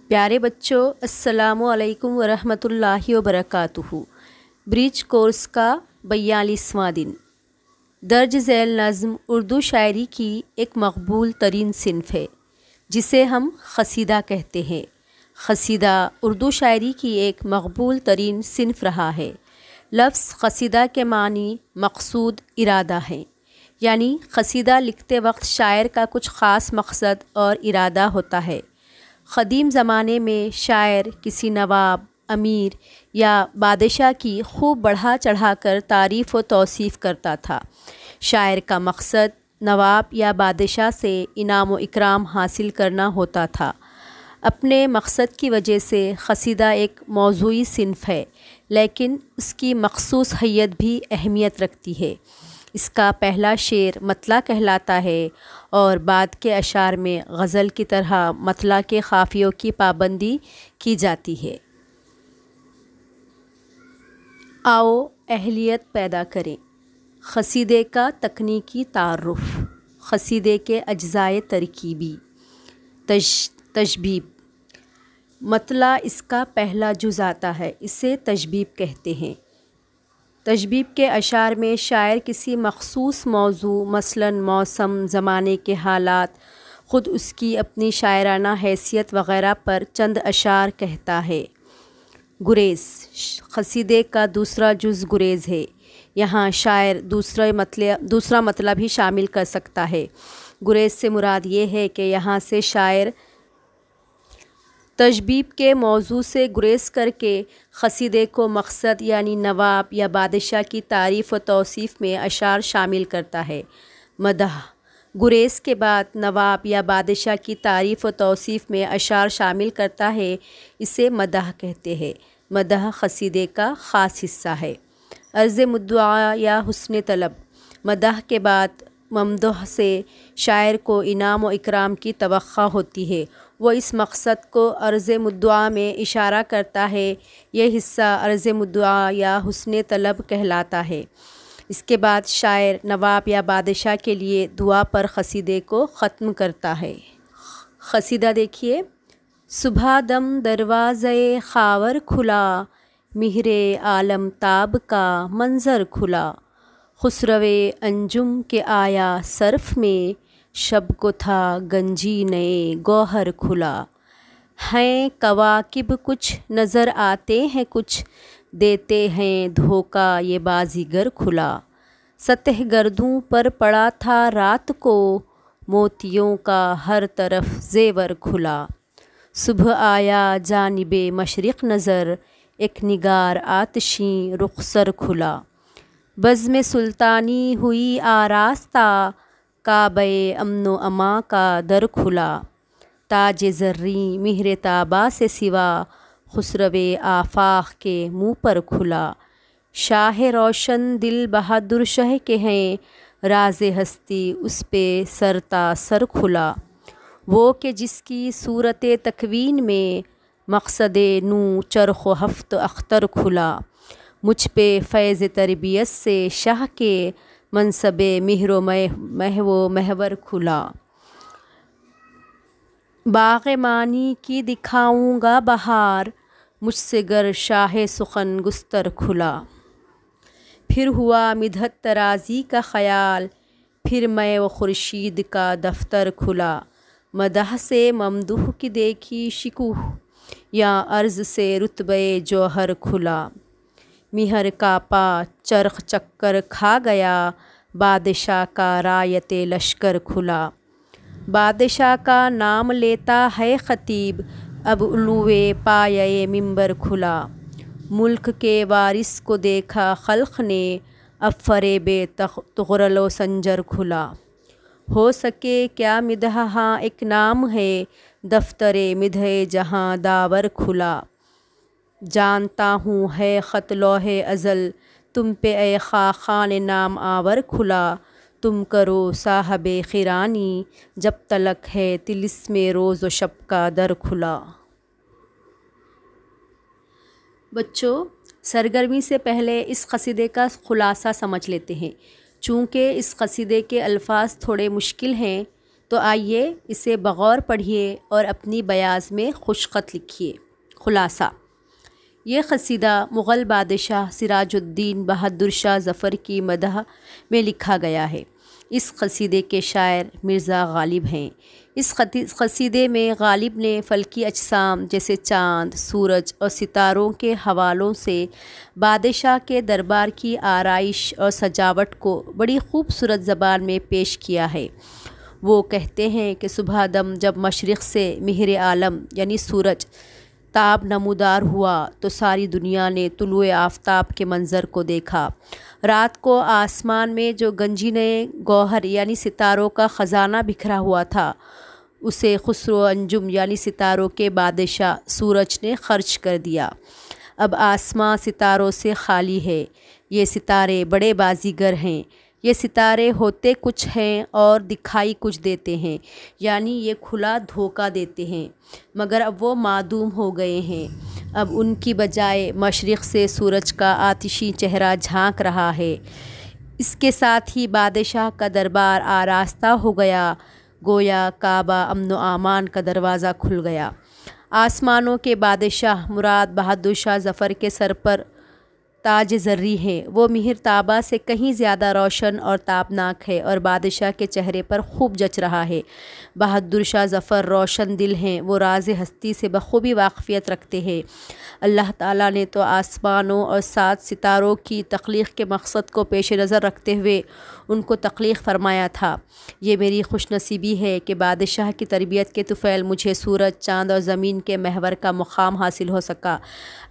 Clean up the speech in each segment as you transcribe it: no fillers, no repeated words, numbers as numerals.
پیارے بچوں، السلام علیکم ورحمۃ اللہ وبرکاتہ۔ برج کورس کا 42واں دن۔ درج ذیل نظم اردو شاعری کی ایک مقبول ترین صنف ہے جسے ہم قصیدہ کہتے ہیں۔ قصیدہ اردو شاعری کی ایک مقبول ترین صنف رہا ہے۔ لفظ قصیدہ کے معنی مقصود، ارادہ ہے، یعنی قصیدہ لکھتے وقت شاعر کا کچھ خاص مقصد اور ارادہ ہوتا ہے۔ قدیم زمانے میں شاعر کسی نواب، امیر یا بادشاہ کی خوب بڑھا چڑھا کر تعریف و توصیف کرتا تھا۔ شاعر کا مقصد نواب یا بادشاہ سے انعام و اکرام حاصل کرنا ہوتا تھا۔ اپنے مقصد کی وجہ سے قصیدہ ایک موضوعی صنف ہے، لیکن اس کی مخصوص حیت بھی اہمیت رکھتی ہے۔ اس کا پہلا شعر مطلع کہلاتا ہے اور بعد کے اشعار میں غزل کی طرح مطلع کے قافیوں کی پابندی کی جاتی ہے۔ آؤ اہلیت پیدا کریں۔ قصیدے کا تکنیکی تعارف۔ قصیدے کے اجزائے ترکیبی۔ تشبیب۔ مطلع اس کا پہلا جز آتا ہے، اسے تشبیب کہتے ہیں۔ تشبیب کے اشعار میں شاعر کسی مخصوص موضوع، مثلاً موسم، زمانے کے حالات، خود اس کی اپنی شاعرانہ حیثیت وغیرہ پر چند اشعار کہتا ہے۔ گریز۔ قصیدے کا دوسرا جز گریز ہے۔ یہاں شاعر دوسرا مطلب بھی شامل کر سکتا ہے۔ گریز سے مراد یہ ہے کہ یہاں سے شاعر تشبیب کے موضوع سے گریز کر کے قصیدے کو مقصد یعنی نواب یا بادشاہ کی تعریف و توصیف میں اشعار شامل کرتا ہے۔ مدح۔ گریز کے بعد نواب یا بادشاہ کی تعریف و توصیف میں اشعار شامل کرتا ہے، اسے مدح کہتے ہیں۔ مدح قصیدے کا خاص حصہ ہے۔ عرض مدعا یا حسن طلب۔ مدح کے بعد ممدوح سے شاعر کو انعام و اکرام کی توقع ہوتی ہے، وہ اس مقصد کو عرض مدعا میں اشارہ کرتا ہے۔ یہ حصہ عرض مدعا یا حسن طلب کہلاتا ہے۔ اس کے بعد شاعر نواب یا بادشاہ کے لیے دعا پر قصیدے کو ختم کرتا ہے۔ قصیدہ دیکھیے۔ صبح دم دروازۂ خاور کھلا، مہر عالم تاب کا منظر کھلا، خسروِ انجم کے آیا صرف میں، شب کو تھا گنجی نئے گوہر کھلا، ہیں کواکب کچھ نظر آتے ہیں کچھ، دیتے ہیں دھوکہ یہ بازیگر کھلا، سطح گردوں پر پڑا تھا رات کو، موتیوں کا ہر طرف زیور کھلا، صبح آیا جانب مشرق نظر، ایک نگار آتشیں رخسار کھلا، بزم سلطانی ہوئی آراستہ، کعبۂ امن و امان کا در کھلا، تاج زریں مہر طابہ سے سوا، خسروِ آفاق کے منہ پر کھلا، شاہ روشن دل بہادر شہ کے ہیں، راز ہستی اس پہ سر تا سر کھلا، وہ کہ جس کی صورت تکوین میں، مقصد نو چرخ و ہفت اختر کھلا، مجھ پہ فیض تربیت سے شاہ کے، منصب مہر و محو و محور کھلا، باغ معنی کی دکھاؤں گا بہار، مجھ سے گر شاہ سخن گستر کھلا، پھر ہوا مدحت ترازی کا خیال، پھر میں و خورشید کا دفتر کھلا، مدح سے ممدوح کی دیکھی شکوہ، یا عرض سے رتبۂ جوہر کھلا، مہر کاپا چرخ چکر کھا گیا، بادشاہ کا رایت لشکر کھلا، بادشاہ کا نام لیتا ہے خطیب، اب علوِ پایۂ منبر کھلا، ملک کے وارث کو دیکھا خلق نے، اب فریبِ طغرل و سنجر کھلا، ہو سکے کیا مدح ہاں ایک نام ہے، دفترِ مدح جہاں داور کھلا، جانتا ہوں ہے خط لوح ازل، تم پہ اے خاقان نام آور کھلا، تم کرو صاحب خیرانی، جب تلک ہے طلسم روز و شب کا در کھلا۔ بچوں، سرگرمی سے پہلے اس قصیدے کا خلاصہ سمجھ لیتے ہیں۔ چونکہ اس قصیدے کے الفاظ تھوڑے مشکل ہیں، تو آئیے اسے بغور پڑھیے اور اپنی بیاض میں خوش خط لکھیے۔ خلاصہ: یہ قصیدہ مغل بادشاہ سراج الدین بہادر شاہ ظفر کی مدح میں لکھا گیا ہے۔ اس قصیدے کے شاعر مرزا غالب ہیں۔ اس قصیدے میں غالب نے فلکی اجسام جیسے چاند، سورج اور ستاروں کے حوالوں سے بادشاہ کے دربار کی آرائش اور سجاوٹ کو بڑی خوبصورت زبان میں پیش کیا ہے۔ وہ کہتے ہیں کہ صبح دم جب مشرق سے مہر عالم یعنی سورج تاب نمودار ہوا تو ساری دنیا نے طلوع آفتاب کے منظر کو دیکھا۔ رات کو آسمان میں جو گنجینے گوہر یعنی ستاروں کا خزانہ بکھرا ہوا تھا، اسے خسرو انجم یعنی ستاروں کے بادشاہ سورج نے خرچ کر دیا۔ اب آسمان ستاروں سے خالی ہے۔ یہ ستارے بڑے بازیگر ہیں۔ یہ ستارے ہوتے کچھ ہیں اور دکھائی کچھ دیتے ہیں، یعنی یہ کھلا دھوکہ دیتے ہیں، مگر اب وہ معدوم ہو گئے ہیں۔ اب ان کی بجائے مشرق سے سورج کا آتشی چہرہ جھانک رہا ہے۔ اس کے ساتھ ہی بادشاہ کا دربار آراستہ ہو گیا، گویا کعبہ امن و امان کا دروازہ کھل گیا۔ آسمانوں کے بادشاہ مراد بہادر شاہ ظفر کے سر پر تاج زریں ہے۔ وہ مہر تابہ سے کہیں زیادہ روشن اور تابناک ہے اور بادشاہ کے چہرے پر خوب جچ رہا ہے۔ بہادر شاہ ظفر روشن دل ہیں۔ وہ راز ہستی سے بخوبی واقفیت رکھتے ہیں۔ اللہ تعالیٰ نے تو آسمانوں اور 7 ستاروں کی تخلیق کے مقصد کو پیش نظر رکھتے ہوئے ان کو تخلیق فرمایا تھا۔ یہ میری خوش نصیبی ہے کہ بادشاہ کی تربیت کے طفیل مجھے سورج، چاند اور زمین کے محور کا مقام حاصل ہو سکا۔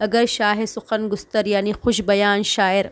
اگر شاہ سخن گستر یعنی خوش بیان شاعر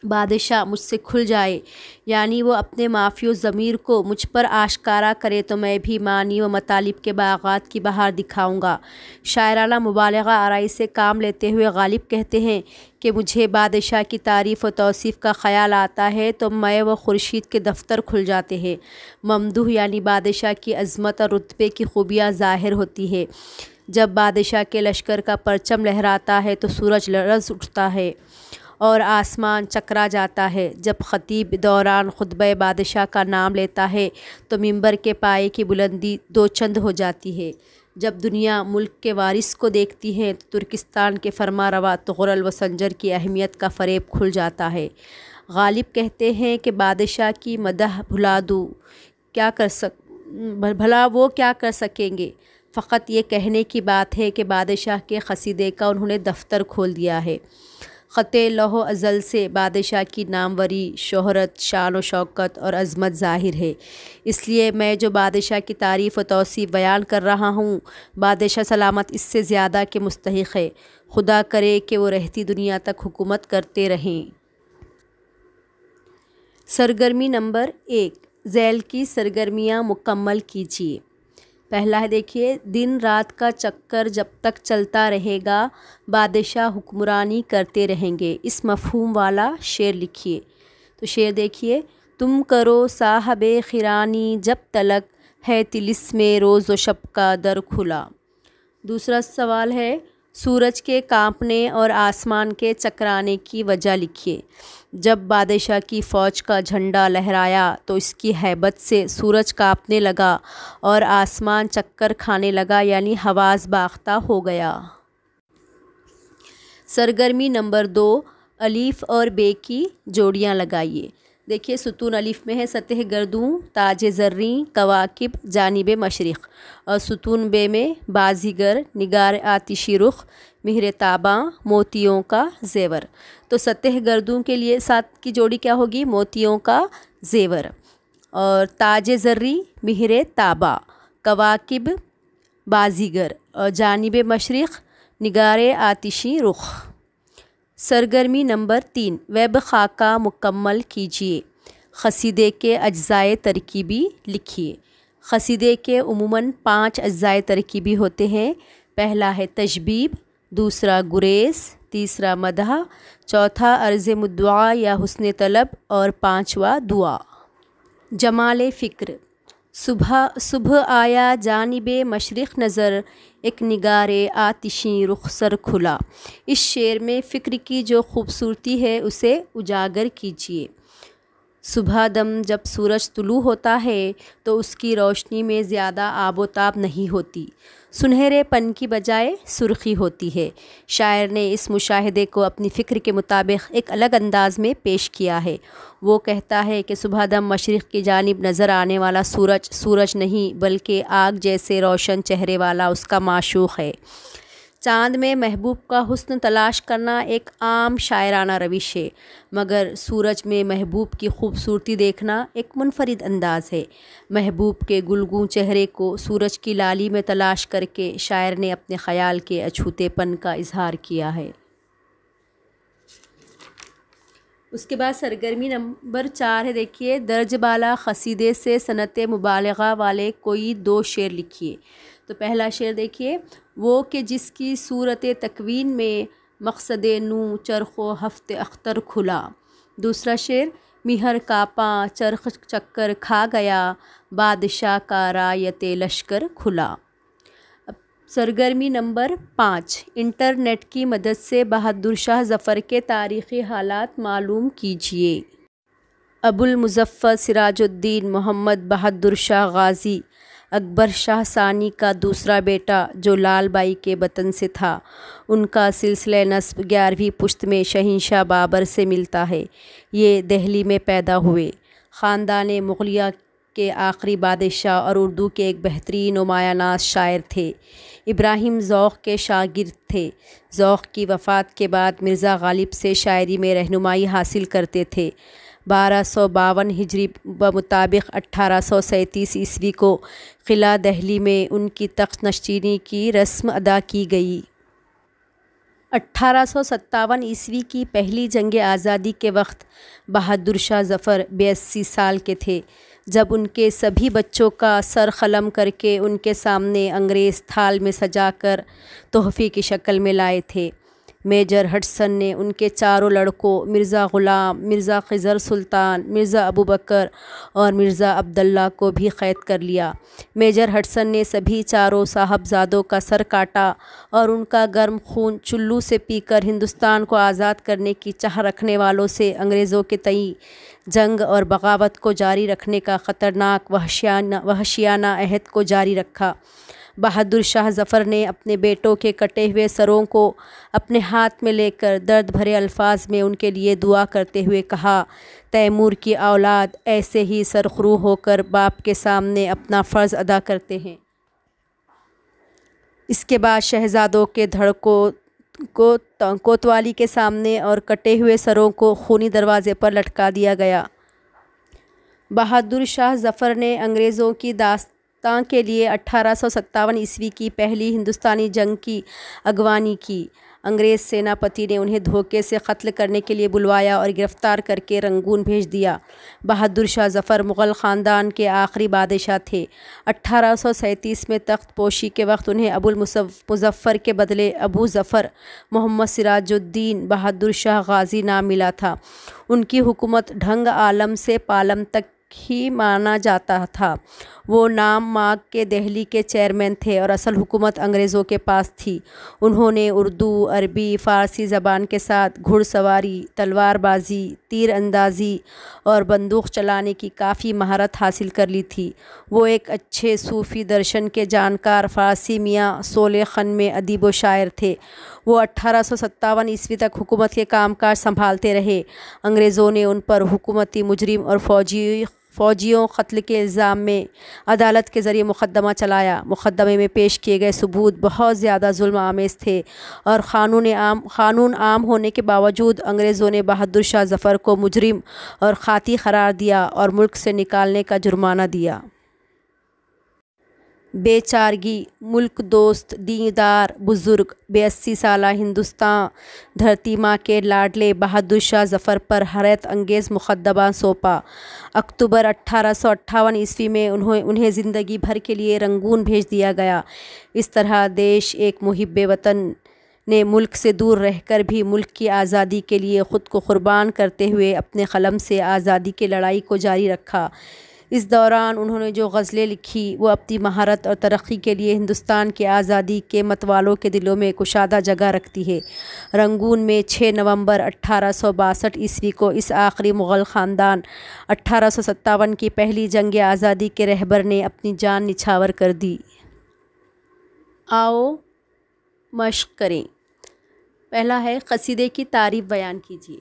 بادشاہ مجھ سے کھل جائے، یعنی وہ اپنے معافی و ضمیر کو مجھ پر آشکارا کرے، تو میں بھی معانی و مطالب کے باغات کی بہار دکھاؤں گا۔ شاعرانہ مبالغہ آرائی سے کام لیتے ہوئے غالب کہتے ہیں کہ مجھے بادشاہ کی تعریف و توصیف کا خیال آتا ہے تو میں و خورشید کے دفتر کھل جاتے ہیں۔ ممدوح یعنی بادشاہ کی عظمت اور رتبے کی خوبیاں ظاہر ہوتی ہے۔ جب بادشاہ کے لشکر کا پرچم لہراتا ہے تو سورج لرز اٹھتا ہے اور آسمان چکرا جاتا ہے۔ جب خطیب دوران خطبہ بادشاہ کا نام لیتا ہے تو منبر کے پائے کی بلندی 2 چند ہو جاتی ہے۔ جب دنیا ملک کے وارث کو دیکھتی ہے تو ترکستان کے فرما روا تغرل و سنجر کی اہمیت کا فریب کھل جاتا ہے۔ غالب کہتے ہیں کہ بادشاہ کی مدح بھلا وہ کیا کر سکیں گے؟ فقط یہ کہنے کی بات ہے کہ بادشاہ کے قصیدے کا انہوں نے دفتر کھول دیا ہے۔ خط لوح ازل سے بادشاہ کی ناموری، شہرت، شان و شوکت اور عظمت ظاہر ہے۔ اس لیے میں جو بادشاہ کی تعریف و توصیف بیان کر رہا ہوں، بادشاہ سلامت اس سے زیادہ کے مستحق ہے۔ خدا کرے کہ وہ رہتی دنیا تک حکومت کرتے رہیں۔ سرگرمی نمبر 1، ذیل کی سرگرمیاں مکمل کیجیے۔ پہلا ہے، دیکھیے، دن رات کا چکر جب تک چلتا رہے گا بادشاہ حکمرانی کرتے رہیں گے۔ اس مفہوم والا شعر لکھیے۔ تو شعر دیکھیے: تم کرو صاحب خیرانی جب تلک ہے طلسم روز و شب کا در کھلا۔ دوسرا سوال ہے، سورج کے کانپنے اور آسمان کے چکرانے کی وجہ لکھیے۔ جب بادشاہ کی فوج کا جھنڈا لہرایا تو اس کی ہیبت سے سورج کانپنے لگا اور آسمان چکر کھانے لگا، یعنی حواس باختہ ہو گیا۔ سرگرمی نمبر 2، الف اور بے کی جوڑیاں لگائیے۔ دیکھیے، ستون الف میں ہے سطح گردوں، تاج زریں، کواکب، جانب مشرق، اور ستون بے میں بازیگر، نگار آتشی رخ، مہر تاباں، موتیوں کا زیور۔ تو سطح گردوں کے لیے ساتھ کی جوڑی کیا ہوگی؟ موتیوں کا زیور، اور تاج زریں مہر تاباں، کواکب بازیگر، اور جانب مشرق نگار آتشی رخ۔ سرگرمی نمبر 3، ویب خاکہ مکمل کیجیے۔ قصیدے کے اجزائے ترکیبی لکھیے۔ قصیدے کے عموماً 5 اجزائے ترکیبی ہوتے ہیں۔ پہلا ہے تشبیب، دوسرا گریز، تیسرا مدح، چوتھا عرض مدعا یا حسن طلب، اور 5واں دعا۔ جمال فکر: صبح آیا جانب مشرق نظر، ایک نگار آتشیں رخ سر کھلا۔ اس شعر میں فکر کی جو خوبصورتی ہے اسے اجاگر کیجیے۔ صبح دم جب سورج طلوع ہوتا ہے تو اس کی روشنی میں زیادہ آب و تاب نہیں ہوتی، سنہرے پن کی بجائے سرخی ہوتی ہے۔ شاعر نے اس مشاہدے کو اپنی فکر کے مطابق ایک الگ انداز میں پیش کیا ہے۔ وہ کہتا ہے کہ صبح دم مشرق کی جانب نظر آنے والا سورج سورج نہیں بلکہ آگ جیسے روشن چہرے والا اس کا معشوق ہے۔ چاند میں محبوب کا حسن تلاش کرنا ایک عام شاعرانہ روش ہے، مگر سورج میں محبوب کی خوبصورتی دیکھنا ایک منفرد انداز ہے۔ محبوب کے گلگوں چہرے کو سورج کی لالی میں تلاش کر کے شاعر نے اپنے خیال کے اچھوتے پن کا اظہار کیا ہے۔ اس کے بعد سرگرمی نمبر 4 ہے، دیکھیے، درج بالا قصیدے سے صنعت مبالغہ والے کوئی 2 شعر لکھیے۔ تو پہلا شعر دیکھیے، وہ کہ جس کی صورت تکوین میں مقصد نو چرخ و ہفت اختر کھلا۔ دوسرا شعر، مہر کاپاں چرخ چکر کھا گیا، بادشاہ کا رایت لشکر کھلا۔ سرگرمی نمبر 5، انٹرنیٹ کی مدد سے بہادر شاہ ظفر کے تاریخی حالات معلوم کیجیے۔ ابو المظفر سراج الدین محمد بہادر شاہ غازی اکبر شاہ ثانی کا دوسرا بیٹا جو لال بائی کے بطن سے تھا، ان کا سلسلہ نسب 11ویں پشت میں شہنشاہ بابر سے ملتا ہے۔ یہ دہلی میں پیدا ہوئے۔ خاندان مغلیہ کے آخری بادشاہ اور اردو کے ایک بہترین و مایہ ناز شاعر تھے۔ ابراہیم ذوق کے شاگرد تھے۔ ذوق کی وفات کے بعد مرزا غالب سے شاعری میں رہنمائی حاصل کرتے تھے۔ 1252 ہجری بمطابق 1837 عیسوی کو قلعہ دہلی میں ان کی تخت نشینی کی رسم ادا کی گئی۔ 1857 عیسوی کی پہلی جنگ آزادی کے وقت بہادر شاہ ظفر 82 سال کے تھے جب ان کے سبھی بچوں کا سر قلم کر کے ان کے سامنے انگریز تھال میں سجا کر تحفے کی شکل میں لائے تھے۔ میجر ہڈسن نے ان کے چاروں لڑکوں مرزا غلام، مرزا خضر سلطان، مرزا ابوبکر اور مرزا عبداللہ کو بھی قید کر لیا۔ میجر ہڈسن نے سبھی چاروں صاحبزادوں کا سر کاٹا اور ان کا گرم خون چلو سے پی کر ہندوستان کو آزاد کرنے کی چاہ رکھنے والوں سے انگریزوں کے تئیں جنگ اور بغاوت کو جاری رکھنے کا خطرناک وحشیانہ عہد کو جاری رکھا۔ بہادر شاہ ظفر نے اپنے بیٹوں کے کٹے ہوئے سروں کو اپنے ہاتھ میں لے کر درد بھرے الفاظ میں ان کے لیے دعا کرتے ہوئے کہا، تیمور کی اولاد ایسے ہی سرخرو ہو کر باپ کے سامنے اپنا فرض ادا کرتے ہیں۔ اس کے بعد شہزادوں کے دھڑکوں کو کوتوالی کے سامنے اور کٹے ہوئے سروں کو خونی دروازے پر لٹکا دیا گیا۔ بہادر شاہ ظفر نے انگریزوں کی داستان کے لیے 1857 عیسوی کی پہلی ہندوستانی جنگ کی اگوانی کی۔ انگریز سیناپتی نے انہیں دھوکے سے قتل کرنے کے لیے بلوایا اور گرفتار کر کے رنگون بھیج دیا۔ بہادر شاہ ظفر مغل خاندان کے آخری بادشاہ تھے۔ 1837 میں تخت پوشی کے وقت انہیں ابو المظفر کے بدلے ابو ظفر محمد سراج الدین بہادر شاہ غازی نام ملا تھا۔ ان کی حکومت ڈھنگ عالم سے پالم تک ہی مانا جاتا تھا۔ وہ نام ماگ کے دہلی کے چیئرمین تھے اور اصل حکومت انگریزوں کے پاس تھی۔ انہوں نے اردو، عربی، فارسی زبان کے ساتھ گھڑ سواری، تلوار بازی، تیر اندازی اور بندوق چلانے کی کافی مہارت حاصل کر لی تھی۔ وہ ایک اچھے صوفی درشن کے جانکار فارسی میاں سولے خن میں ادیب و شاعر تھے۔ وہ 1857 عیسوی تک حکومت کے کام کاج سنبھالتے رہے۔ انگریزوں نے ان پر حکومتی مجرم اور فوجیوں قتل کے الزام میں عدالت کے ذریعے مقدمہ چلایا۔ مقدمے میں پیش کیے گئے ثبوت بہت زیادہ ظلم آمیز تھے اور قانون عام ہونے کے باوجود انگریزوں نے بہادر شاہ ظفر کو مجرم اور قاطع قرار دیا اور ملک سے نکالنے کا جرمانہ دیا۔ بے چارگی، ملک دوست، دیندار بزرگ، 82 سالہ ہندوستان دھرتی ماں کے لاڈلے بہادر شاہ ظفر پر حیرت انگیز مقدمہ سونپا۔ اکتوبر 1858 عیسوی میں انہیں زندگی بھر کے لیے رنگون بھیج دیا گیا۔ اس طرح دیش ایک محب وطن نے ملک سے دور رہ کر بھی ملک کی آزادی کے لیے خود کو قربان کرتے ہوئے اپنے قلم سے آزادی کی لڑائی کو جاری رکھا۔ اس دوران انہوں نے جو غزلیں لکھی وہ اپنی مہارت اور ترقی کے لیے ہندوستان کے آزادی کے متوالوں کے دلوں میں کشادہ جگہ رکھتی ہے۔ رنگون میں 6 نومبر 1862 کو اس آخری مغل خاندان 1857 کی پہلی جنگ آزادی کے رہبر نے اپنی جان نچھاور کر دی۔ آؤ مشق کریں۔ پہلا ہے قصیدے کی تعریف بیان کیجیے۔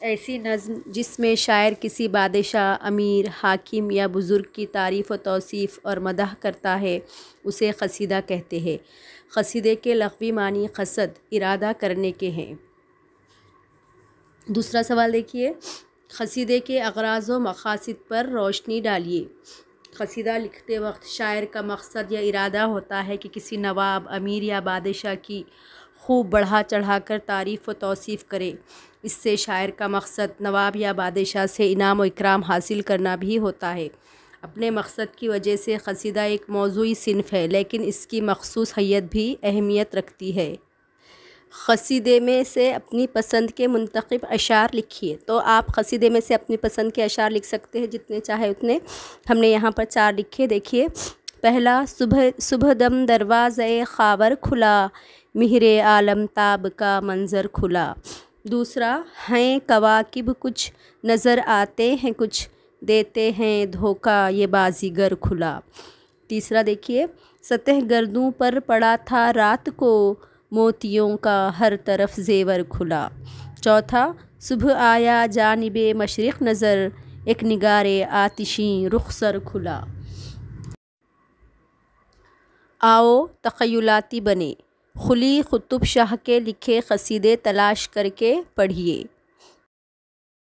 ایسی نظم جس میں شاعر کسی بادشاہ، امیر، حاکم یا بزرگ کی تعریف و توصیف اور مدح کرتا ہے اسے قصیدہ کہتے ہیں۔ قصیدے کے لغوی معنی قصد، ارادہ کرنے کے ہیں۔ دوسرا سوال دیکھیے، قصیدے کے اغراض و مقاصد پر روشنی ڈالیے۔ قصیدہ لکھتے وقت شاعر کا مقصد یا ارادہ ہوتا ہے کہ کسی نواب، امیر یا بادشاہ کی خوب بڑھا چڑھا کر تعریف و توصیف کرے۔ اس سے شاعر کا مقصد نواب یا بادشاہ سے انعام و اکرام حاصل کرنا بھی ہوتا ہے۔ اپنے مقصد کی وجہ سے قصیدہ ایک موضوعی صنف ہے، لیکن اس کی مخصوص حیت بھی اہمیت رکھتی ہے۔ قصیدے میں سے اپنی پسند کے منتخب اشعار لکھیے۔ تو آپ قصیدے میں سے اپنی پسند کے اشعار لکھ سکتے ہیں، جتنے چاہے اتنے۔ ہم نے یہاں پر 4 لکھے، دیکھیے۔ پہلا، صبح دم دروازۂ خاور کھلا، مہر عالم تاب کا منظر کھلا۔ دوسرا، ہیں کواکب کچھ نظر آتے ہیں کچھ، دیتے ہیں دھوکہ یہ بازیگر کھلا۔ تیسرا دیکھیے، سطح گردوں پر پڑا تھا رات کو، موتیوں کا ہر طرف زیور کھلا۔ چوتھا، صبح آیا جانب مشرق نظر، ایک نگار آتشیں رخسار کھلا۔ آؤ تخیلاتی بنیں۔ قلی قطب شاہ کے لکھے قصیدے تلاش کر کے پڑھیے۔